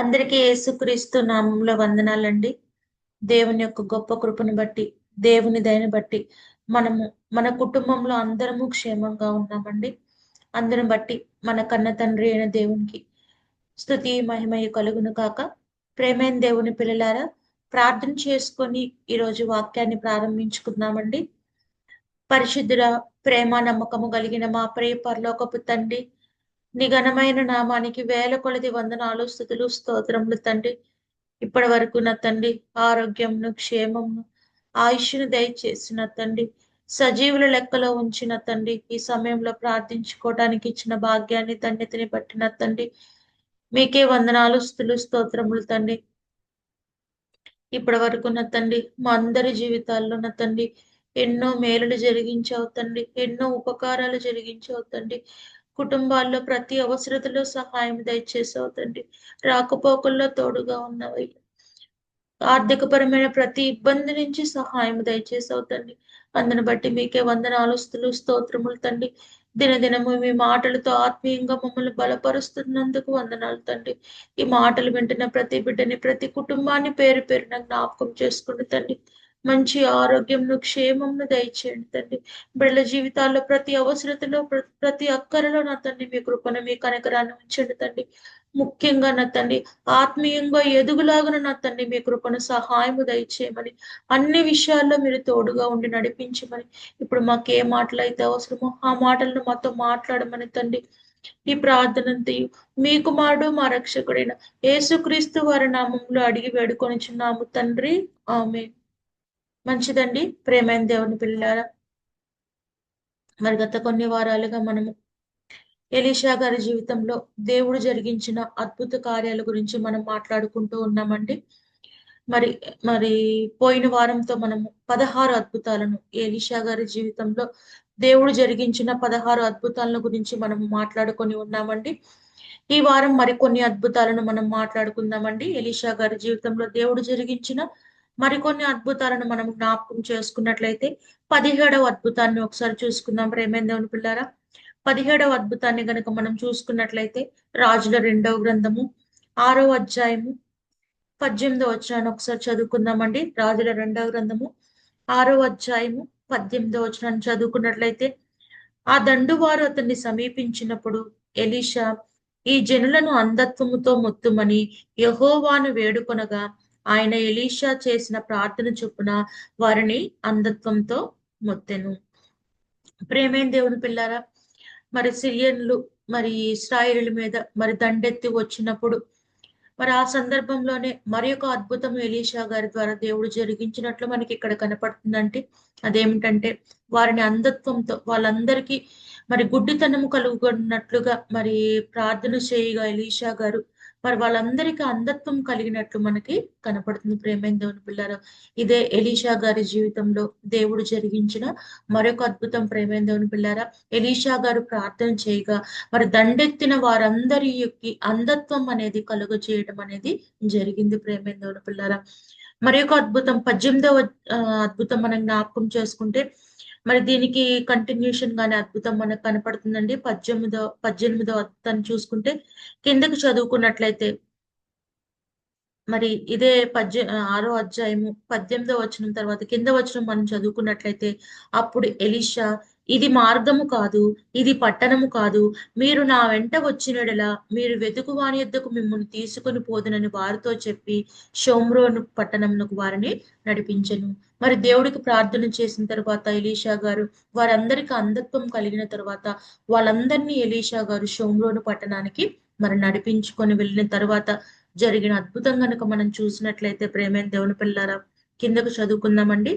అందరికీ యేసుక్రీస్తు నామంలో వందనాలండి. దేవుని యొక్క గొప్ప కృపను బట్టి, దేవుని దయని బట్టి మనము మన కుటుంబంలో అందరము క్షేమంగా ఉన్నామండి. అందరం బట్టి మన కన్న తండ్రి అయిన దేవునికి స్తుతి మహిమయు కలుగును కాక. ప్రేమైన దేవుని పిల్లలారా, ప్రార్థన చేసుకొని ఈరోజు వాక్యాన్ని ప్రారంభించుకుందామండి. పరిశుద్ధుల ప్రేమ నమ్మకము కలిగిన మా ప్రియ పరలోకపు తండ్రి, నీ ఘనమైన నామానికి వేల కొలది వందనాలు స్తుతులు స్తోత్రములు తండ్రి. ఇప్పటి వరకు నా తండ్రి ఆరోగ్యంను క్షేమమును ఆయుష్ను దయచేసిన తండ్రి, సజీవుల లెక్కలో ఉంచిన తండ్రి, ఈ సమయంలో ప్రార్థించుకోవడానికి ఇచ్చిన భాగ్యాన్ని ధన్యతని బట్టిన తండ్రి, మీకే వందనాలు స్తుతులు స్తోత్రములు తండ్రి. ఇప్పటి వరకు నా తండ్రి మా అందరి జీవితాల్లో నా తండ్రి ఎన్నో మేలులు జరిగించావు తండ్రి, ఎన్నో ఉపకారాలు జరిగించావు తండ్రి. కుటుంబాల్లో ప్రతి అవసరతలో సహాయం దయచేసావు తండ్రి. రాకపోకల్లో తోడుగా ఉన్నవి, ఆర్థికపరమైన ప్రతి ఇబ్బంది నుంచి సహాయం దయచేసావు తండ్రి. అందుని బట్టి మీకే వందనాలు స్తుతులు స్తోత్రములు తండ్రి. దినదినము మీ మాటలతో ఆత్మీయంగా మమ్మల్ని బలపరుస్తున్నందుకు వందనాలు తండ్రి. ఈ మాటలు వింటున్న ప్రతి బిడ్డని, ప్రతి కుటుంబాన్ని పేరు పేరున జ్ఞాపకం చేసుకుని తండ్రి, మంచి ఆరోగ్యంను క్షేమంను దయచేయండి తండ్రి. బిడ్డల జీవితాల్లో ప్రతి అవసరతలో ప్రతి అక్కరలో నా తండ్రి మీ కృపను, మీ కనికరాన్ని ఉంచండి తండ్రి. ముఖ్యంగా నా తండ్రి ఆత్మీయంగా ఎదుగులాగున నా తండ్రి మీ కృపను సహాయము దయచేయమని, అన్ని విషయాల్లో మీరు తోడుగా ఉండి నడిపించమని, ఇప్పుడు మాకు ఏ మాటలు అయితే అవసరమో ఆ మాటలను మాతో మాట్లాడమని తండ్రి, ఈ ప్రార్థనంతయు మీ కుమారుడు మా రక్షకుడైన యేసుక్రీస్తు వారి నామంలో అడిగి వేడుకొనిచున్నాము తండ్రి, ఆమేన్. మంచిదండి ప్రేమైన దేవుని పిల్లారా, మరి గత కొన్ని వారాలుగా మనము ఎలీషా గారి జీవితంలో దేవుడు జరిగించిన అద్భుత కార్యాల గురించి మనం మాట్లాడుకుంటూ ఉన్నామండి. మరి మరి పోయిన వారంతో మనము 16 అద్భుతాలను, ఎలీషా గారి జీవితంలో దేవుడు జరిగించిన 16 అద్భుతాలను గురించి మనము మాట్లాడుకొని ఉన్నామండి. ఈ వారం మరికొన్ని అద్భుతాలను మనం మాట్లాడుకుందామండి. ఎలీషా గారి జీవితంలో దేవుడు జరిగించిన మరికొన్ని అద్భుతాలను మనం జ్ఞాపకం చేసుకున్నట్లయితే 17వ అద్భుతాన్ని ఒకసారి చూసుకుందాం ప్రేమైన దేవుని పిల్లారా. 17వ అద్భుతాన్ని గనుక మనం చూసుకున్నట్లయితే రాజుల 2వ గ్రంథము 6వ అధ్యాయము 18వ వచనాన్ని ఒకసారి చదువుకుందామండి. రాజుల 2వ గ్రంథము 6వ అధ్యాయము 18వ వచనాన్ని చదువుకున్నట్లయితే, ఆ దండువారు అతన్ని సమీపించినప్పుడు ఎలీషా, ఈ జనులను అంధత్వముతో మొత్తుమని యెహోవాను వేడుకొనగా, ఆయన ఎలీషా చేసిన ప్రార్థన చొప్పున వారిని అంధత్వంతో మొత్తెను. ప్రేమైన దేవుని పిల్లారా, మరి సిరియన్లు మరి ఇశ్రాయేలు మీద మరి దండెత్తి వచ్చినప్పుడు మరి ఆ సందర్భంలోనే మరి ఒక అద్భుతం ఎలీషా గారి ద్వారా దేవుడు జరిగించినట్లు మనకి ఇక్కడ కనపడుతుందంటే, అదేమిటంటే వారిని అంధత్వంతో వాళ్ళందరికీ మరి గుడ్డితనము కలుగున్నట్లుగా మరి ప్రార్థన చేయగా ఎలీషా గారు మరి వాళ్ళందరికీ అంధత్వం కలిగినట్లు మనకి కనపడుతుంది. ప్రేమైన దేవుని పిల్లారా, ఇదే ఎలీషా గారి జీవితంలో దేవుడు జరిగించిన మరొక అద్భుతం. ప్రేమైన దేవుని పిల్లారా, ఎలీషా గారు ప్రార్థన చేయగా మరి దండెత్తిన వారందరికి అంధత్వం అనేది కలుగ చేయడం అనేది జరిగింది. ప్రేమైన దేవుని పిల్లారా, మరి ఒక అద్భుతం 18వ అద్భుతం మనం జ్ఞాపకం చేసుకుంటే, మరి దీనికి కంటిన్యూషన్ గానే అద్భుతం మనకు కనపడుతుందండి. 18వ అద్భుతాన్ని చూసుకుంటే కిందకి చదువుకున్నట్లయితే, మరి ఇదే 6వ అధ్యాయము 18వ వచనం తర్వాత కింద వచనం మనం చదువుకున్నట్లయితే, అప్పుడు ఎలీషా, ఇది మార్గము కాదు, ఇది పట్టణము కాదు, మీరు నా వెంట వచ్చినడలా మీరు వెతుకు వాని యొద్దకు మిమ్మల్ని తీసుకొని పోదునని వారితో చెప్పి షోమ్రోను పట్టణమునకు వారిని నడిపించెను. మరి దేవుడికి ప్రార్థన చేసిన తర్వాత ఎలీషా గారు వారందరికీ అంధత్వం కలిగిన తర్వాత వాళ్ళందరినీ ఎలీషా గారు షోమ్రోను పట్టణానికి మరి నడిపించుకొని వెళ్ళిన తర్వాత జరిగిన అద్భుతం కనుక మనం చూసినట్లయితే, ప్రేమైన దేవుని పిల్లారా, కిందకు చదువుకుందామండి.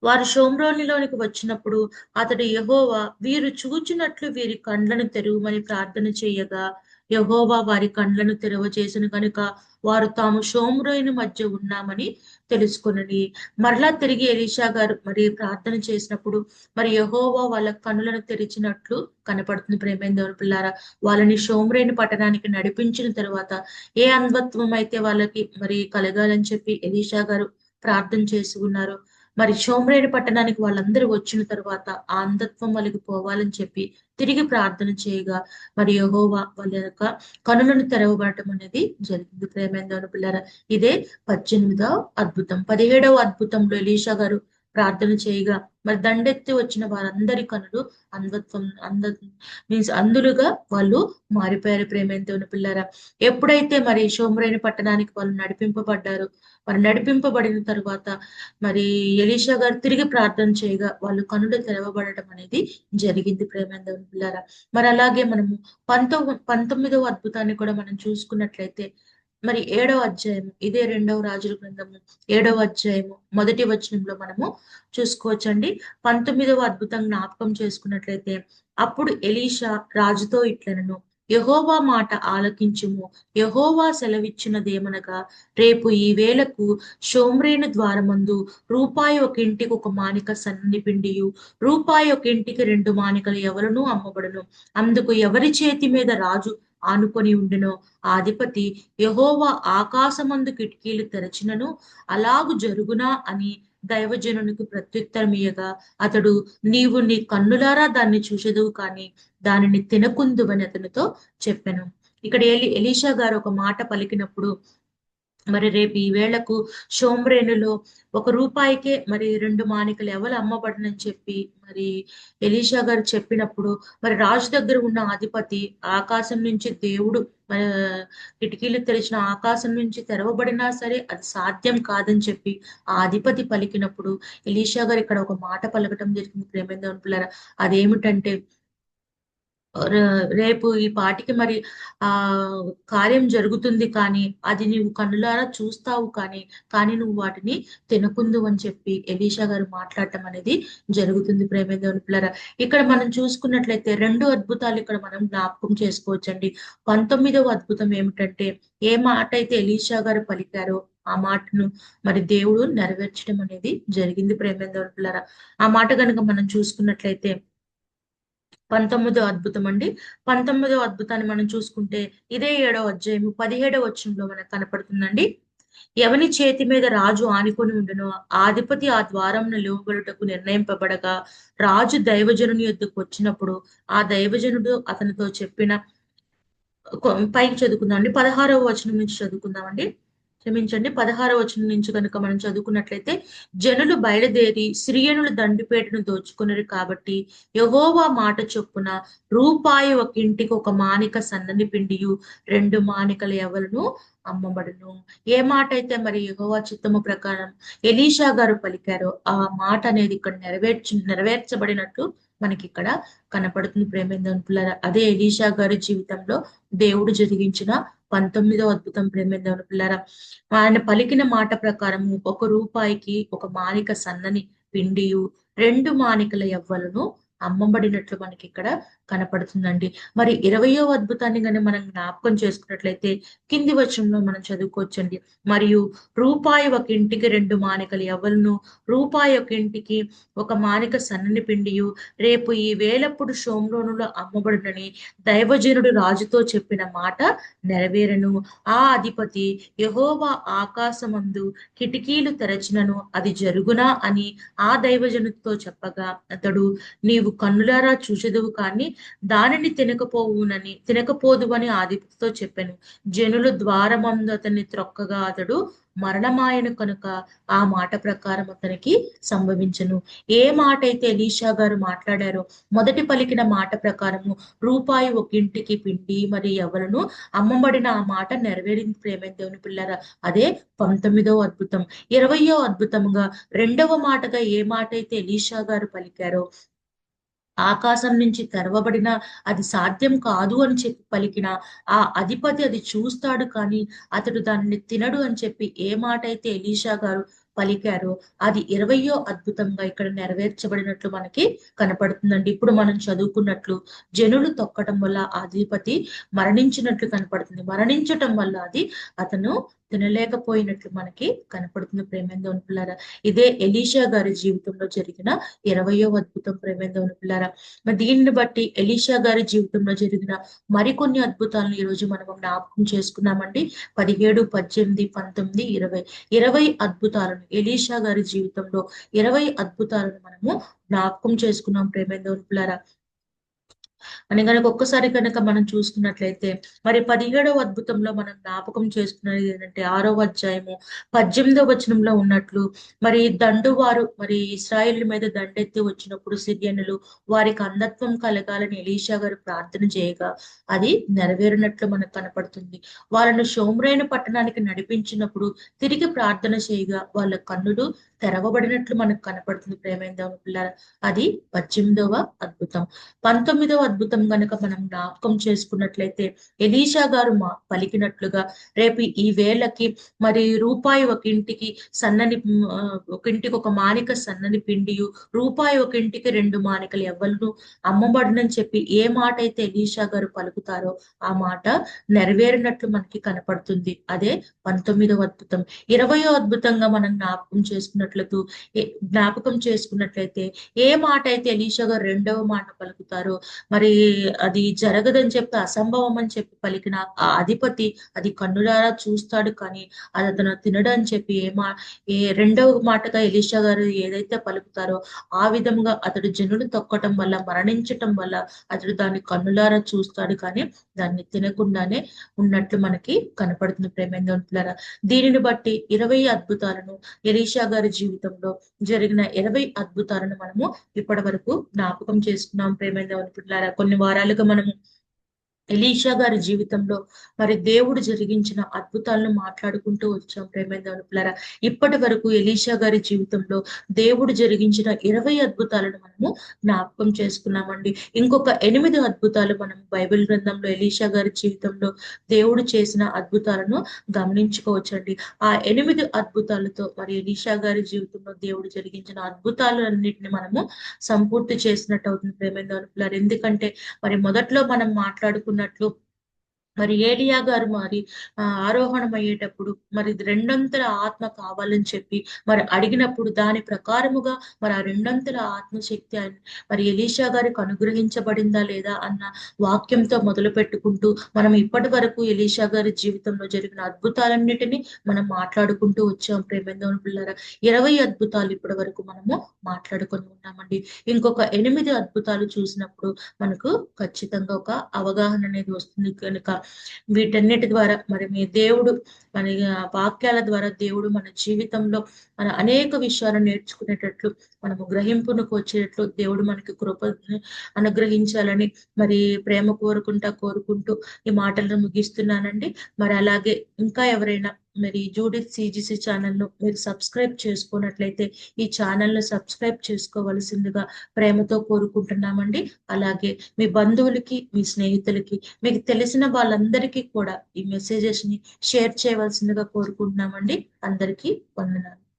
వారు షోమ్రోనిలోనికి వచ్చినప్పుడు అతడు యెహోవా, వీరు చూచినట్లు వీరి కండ్లను తెరువమని ప్రార్థన చేయగా, యెహోవా వారి కండ్లను తెరవజేసిన కనుక వారు తాము షోమ్రోను మధ్య ఉన్నామని తెలుసుకొనిరి. మరలా తిరిగి ఎలీషా గారు మరి ప్రార్థన చేసినప్పుడు మరి యెహోవా వాళ్ళ కన్నులను తెరిచినట్లు కనపడుతుంది. ప్రేమైన దేవుని పిల్లారా, వాళ్ళని షోమ్రోను పట్టణానికి నడిపించిన తర్వాత ఏ అంధత్వం అయితే వాళ్ళకి మరి కలగాలని చెప్పి ఎలీషా గారు ప్రార్థన చేసి ఉన్నారు, మరి షోమ్రేని పట్టణానికి వాళ్ళందరూ వచ్చిన తర్వాత ఆ అంధత్వం వాళ్ళకి పోవాలని చెప్పి తిరిగి ప్రార్థన చేయగా మరి యెహోవా వాళ్ళ యొక్క కనులను తెరవబడటం అనేది జరిగింది. ప్రేమేందోని పిల్లరా, ఇదే 18వ అద్భుతం. 17వ అద్భుతంలో ఎలీషా గారు ప్రార్థన చేయగా మరి దండెత్తి వచ్చిన వారందరి కనులు మీన్స్ అందులుగా వాళ్ళు మారిపోయారు. ప్రేమేందోని పిల్లరా, ఎప్పుడైతే మరి షోమ్రేని పట్టణానికి వాళ్ళు నడిపింపబడ్డారు, మరి నడిపింపబడిన తర్వాత మరి ఎలీషా గారు తిరిగి ప్రార్థన చేయగా వాళ్ళు కనులు తెరవబడటం అనేది జరిగింది. ప్రేమేందోని పిల్లరా, మరి అలాగే మనము 19వ అద్భుతాన్ని కూడా మనం చూసుకున్నట్లయితే మరి 7వ అధ్యాయము, ఇదే 2వ రాజుల గ్రంథము 7వ అధ్యాయము 1వ వచనంలో మనము చూసుకోవచ్చండి. 19వ అద్భుతం జ్ఞాపకం చేసుకున్నట్లయితే, అప్పుడు ఎలీషా రాజుతో ఇట్లనెను, యెహోవా మాట ఆలకించుము. యెహోవా సెలవిచ్చినదేమనగా, రేపు ఈ వేళకు షోమ్రేను ద్వారమందు రూపాయి ఒక ఇంటికి ఒక మానిక సన్నని పిండియు, రూపాయి ఒక ఇంటికి 2 మానికలు ఎవరునూ అమ్మబడును. అందుకు ఎవరి చేతి మీద రాజు ఆనుకొని ఉండెనో ఆ అధిపతి, యెహోవా ఆకాశమందు కిటికీలు తెరచినను అలాగు జరుగునా అని దైవజనునికి ప్రత్యుత్తరమియ్యగా, అతడు, నీవు నీ కన్నులారా దాన్ని చూచెదవు కానీ దానిని తినకుందువని అతనితో చెప్పెను. ఇక్కడ ఎలీషా గారు ఒక మాట పలికినప్పుడు, మరి రేపు ఈ వేళకు షోమ్రేనులో ఒక రూపాయికే మరి 2 మానికలు ఎవరు అమ్మబడనని చెప్పి మరి ఎలీషా గారు చెప్పినప్పుడు, మరి రాజు దగ్గర ఉన్న అధిపతి, ఆకాశం నుంచి దేవుడు కిటికీలు తెరిచిన ఆకాశం నుంచి తెరవబడినా సరే అది సాధ్యం కాదని చెప్పి ఆ అధిపతి పలికినప్పుడు ఎలీషా గారు ఇక్కడ ఒక మాట పలకటం జరిగింది. ప్రేమేందోని పిల్లరా, అదేమిటంటే, రేపు ఈ పాటికి మరి ఆ కార్యం జరుగుతుంది కానీ అది నీవు కన్నులారా చూస్తావు కానీ నువ్వు వాటిని తినకుందు అని చెప్పి ఎలీషా గారు మాట్లాడటం అనేది జరుగుతుంది. ప్రేమేందోని పిల్లరా, ఇక్కడ మనం చూసుకున్నట్లయితే 2 అద్భుతాలు ఇక్కడ మనం జ్ఞాపకం చేసుకోవచ్చండి. 19వ అద్భుతం ఏమిటంటే, ఏ మాట అయితే ఎలీషా గారు పలికారో ఆ మాటను మరి దేవుడు నెరవేర్చడం అనేది జరిగింది. ప్రేమేందోని పిల్లరా, ఆ మాట కనుక మనం చూసుకున్నట్లయితే 19వ అద్భుతం అండి. 19వ అద్భుతాన్ని మనం చూసుకుంటే ఇదే 7వ అధ్యాయము 17వ వచనంలో మనకు కనపడుతుందండి. ఎవని చేతి మీద రాజు ఆనుకొని ఉండెనో ఆ అధిపతి ఆ ద్వారమున లోబడుటకు నిర్ణయింపబడగా, రాజు దైవజనుని యొద్దకు వచ్చినప్పుడు ఆ దైవజనుడు అతనితో చెప్పిన పైకి చదువుకుందామండి. 16వ వచనం నుంచి చదువుకుందామండి. క్షమించండి, 16వ వచనం నుంచి కనుక మనం చదువుకున్నట్లయితే, జనులు బయలుదేరి సిరియనుల దండుపేటను దోచుకున్నారు కాబట్టి యెహోవా మాట చొప్పున రూపాయి ఒక ఇంటికి ఒక మానిక సన్నని పిండియు 2 మానికల ఎవలను అమ్మబడును. ఏ మాట అయితే మరి యెహోవా చిత్తము ప్రకారం ఎలీషా గారు పలికారో ఆ మాట అనేది ఇక్కడ నెరవేర్చబడినట్టు మనకి ఇక్కడ కనపడుతుంది. ప్రేమేందోని పిల్లరా, అదే ఎలీషా గారి జీవితంలో దేవుడు జరిగించిన 19వ అద్భుతం. ప్రేమేందోని పిల్లరా, ఆయన పలికిన మాట ప్రకారము 1 రూపాయికి ఒక మానిక సన్నని పిండియు 2 మానికల ఎవ్వలను అమ్మబడినట్లు మనకి ఇక్కడ కనపడుతుందండి. మరి 20వ అద్భుతాన్ని గాని మనం జ్ఞాపకం చేసుకున్నట్లయితే కింది వచనంలో మనం చదువుకోవచ్చండి. మరియు రూపాయి ఒక ఇంటికి 2 మానికలు ఎవ్వలను, రూపాయి ఒక ఇంటికి ఒక మానిక సన్నని పిండియు రేపు ఈ వేళప్పుడు షోమ్రోనులో అమ్మబడునని దైవజనుడు రాజుతో చెప్పిన మాట నెరవేరను. ఆ అధిపతి, యెహోవా ఆకాశమందు కిటికీలు తెరచినను అది జరుగునా అని ఆ దైవజనుడితో చెప్పగా, అతడు, నీవు కన్నులారా చూచెదవు కానీ దానిని తినకపోదువని ఆ అధిపతితో చెప్పాను. జనులు ద్వారమందు అతన్ని త్రొక్కగా అతడు మరణమాయను కనుక ఆ మాట ప్రకారం అతనికి సంభవించను. ఏ మాట అయితే ఎలీషా గారు మాట్లాడారో మొదటి పలికిన మాట ప్రకారము రూపాయి ఒక ఇంటికి పిండి మరి ఎవరును అమ్మబడిన ఆ మాట నెరవేరింది. ప్రేమేందోని పిల్లరా, అదే 19వ అద్భుతం. 20వ అద్భుతంగా రెండవ మాటగా ఏ మాట అయితే ఎలీషా గారు పలికారో, ఆకాశం నుంచి తెరవబడిన అది సాధ్యం కాదు అని చెప్పి పలికిన ఆ అధిపతి అది చూస్తాడు కానీ అతడు దానిని తినడు అని చెప్పి ఏ మాట అయితే ఎలీషా గారు పలికారో అది 20వ అద్భుతంగా ఇక్కడ నెరవేర్చబడినట్లు మనకి కనపడుతుందండి. ఇప్పుడు మనం చదువుకున్నట్లు జనులు తొక్కటం వల్ల ఆ అధిపతి మరణించినట్లు కనపడుతుంది. మరణించటం వల్ల అది అతను తినలేకపోయినట్లు మనకి కనపడుతుంది. ప్రేమేందోని పిల్లారా, ఇదే ఎలీషా గారి జీవితంలో జరిగిన 20వ అద్భుతం. ప్రేమేందోని పిల్లారా, మరి దీనిని బట్టి ఎలీషా గారి జీవితంలో జరిగిన మరికొన్ని అద్భుతాలను ఈ రోజు మనం జ్ఞాపకం చేసుకున్నామండి. 17, 18, 19, 20 అద్భుతాలను ఎలీషా గారి జీవితంలో 20 అద్భుతాలను మనము జ్ఞాపకం చేసుకున్నాం ప్రేమేంద్రులారా. అని కనుక ఒక్కసారి కనుక మనం చూసుకున్నట్లయితే మరి 17వ అద్భుతంలో మనం జ్ఞాపకం చేసుకున్నది ఏంటంటే 6వ అధ్యాయము 18వ వచనంలో ఉన్నట్లు మరి దండువారు మరి ఇశ్రాయేల్ మీద దండెత్తి వచ్చినప్పుడు సిరియనులు వారికి అంధత్వం కలగాలని ఎలీషా గారు ప్రార్థన చేయగా అది నెరవేరినట్లు మనకు కనపడుతుంది. వాళ్ళను షోమ్రైన పట్టణానికి నడిపించినప్పుడు తిరిగి ప్రార్థన చేయగా వాళ్ళ కన్నులు తెరవబడినట్లు మనకు కనపడుతుంది ప్రేమేంద్ర పిల్లల. అది 18వ అద్భుతం. 19వ అద్భుతం గనుక మనం జ్ఞాపకం చేసుకున్నట్లయితే ఎలీషా గారు పలికినట్లుగా రేపు ఈ వేళకి మరి రూపాయి ఒక ఇంటికి సన్నని ఒక ఇంటికి ఒక మానిక సన్నని పిండియు, రూపాయి ఒక ఇంటికి 2 మానికలు ఎవ్వరు అమ్మబడినని చెప్పి ఏ మాట అయితే ఎలీషా గారు పలుకుతారో ఆ మాట నెరవేరినట్లు మనకి కనపడుతుంది. అదే 19వ అద్భుతం. 20వ అద్భుతంగా మనం జ్ఞాపకం చేసుకున్నట్లయితే ఏ మాట అయితే ఎలీషా గారు 2వ మాట పలుకుతారో మరి అది జరగదని చెప్పి అసంభవం అని చెప్పి పలికిన ఆ అధిపతి అది కన్నులారా చూస్తాడు, కానీ అది అతను తినడు అని చెప్పి ఏ 2వ మాటగా ఎలీషా గారు ఏదైతే పలుకుతారో ఆ విధంగా అతడు జనులు తొక్కటం వల్ల మరణించటం వల్ల అతడు దాన్ని కన్నులారా చూస్తాడు, కానీ దాన్ని తినకుండానే ఉన్నట్లు మనకి కనపడుతుంది ప్రేమేంద్రులారా. దీనిని బట్టి 20 అద్భుతాలను ఎలీషా గారి జీవితంలో జరిగిన 20 అద్భుతాలను మనము ఇప్పటి వరకు జ్ఞాపకం చేసుకున్నాం ప్రేమేంద్రులారా. కొన్ని వారాలుగా మనము ఎలీషా గారి జీవితంలో మరి దేవుడు జరిగించిన అద్భుతాలను మాట్లాడుకుంటూ వచ్చాం ప్రేమేంద్రులారా. ఇప్పటి వరకు ఎలీషా గారి జీవితంలో దేవుడు జరిగించిన 20 అద్భుతాలను మనము జ్ఞాపకం చేసుకున్నామండి. ఇంకొక 8 అద్భుతాలు మనం బైబిల్ గ్రంథంలో ఎలీషా గారి జీవితంలో దేవుడు చేసిన అద్భుతాలను గమనించుకోవచ్చండి. ఆ 8 అద్భుతాలతో మరి ఎలీషా గారి జీవితంలో దేవుడు జరిగించిన అద్భుతాలన్నిటిని మనము సంపూర్తి చేసినట్టు అవుతుంది ప్రేమేంద్రులారా. ఎందుకంటే మరి మొదట్లో మనం మాట్లాడుకున్నట్లు మరి ఏలియా గారు మరి ఆరోహణం అయ్యేటప్పుడు మరి 2 ఆత్మ కావాలని చెప్పి మరి అడిగినప్పుడు దాని ప్రకారముగా మరి ఆ 2 ఆత్మశక్తి మరి ఎలీషా గారికి అనుగ్రహించబడిందా లేదా అన్న వాక్యంతో మొదలు పెట్టుకుంటూ మనం ఇప్పటి వరకు ఎలీషా గారి జీవితంలో జరిగిన అద్భుతాలన్నిటినీ మనం మాట్లాడుకుంటూ వచ్చాం ప్రేమేంద్రులారా. 20 అద్భుతాలు ఇప్పటి వరకు మనము మాట్లాడుకొని ఉన్నామండి. ఇంకొక 8 అద్భుతాలు చూసినప్పుడు మనకు ఖచ్చితంగా ఒక అవగాహన అనేది వస్తుంది కనుక వీటన్నిటి ద్వారా మరి మీ దేవుడు మన వాక్యాల ద్వారా దేవుడు మన జీవితంలో మన అనేక విషయాలు నేర్చుకునేటట్లు మనము గ్రహింపునకు వచ్చేటట్లు దేవుడు మనకి కృప అనుగ్రహించాలని మరి ప్రేమ కోరుకుంటూ ఈ మాటలను ముగిస్తున్నానండి. మరి అలాగే ఇంకా ఎవరైనా మరి జూడిత్ సిజిసి ఛానల్ను మీరు సబ్స్క్రైబ్ చేసుకున్నట్లయితే ఈ ఛానల్ను సబ్స్క్రైబ్ చేసుకోవలసిందిగా ప్రేమతో కోరుకుంటున్నామండి. అలాగే మీ బంధువులకి, మీ స్నేహితులకి, మీకు తెలిసిన వాళ్ళందరికీ కూడా ఈ మెసేజెస్ ని షేర్ చేయవలసిందిగా కోరుకుంటున్నామండి. అందరికీ వందనాలు.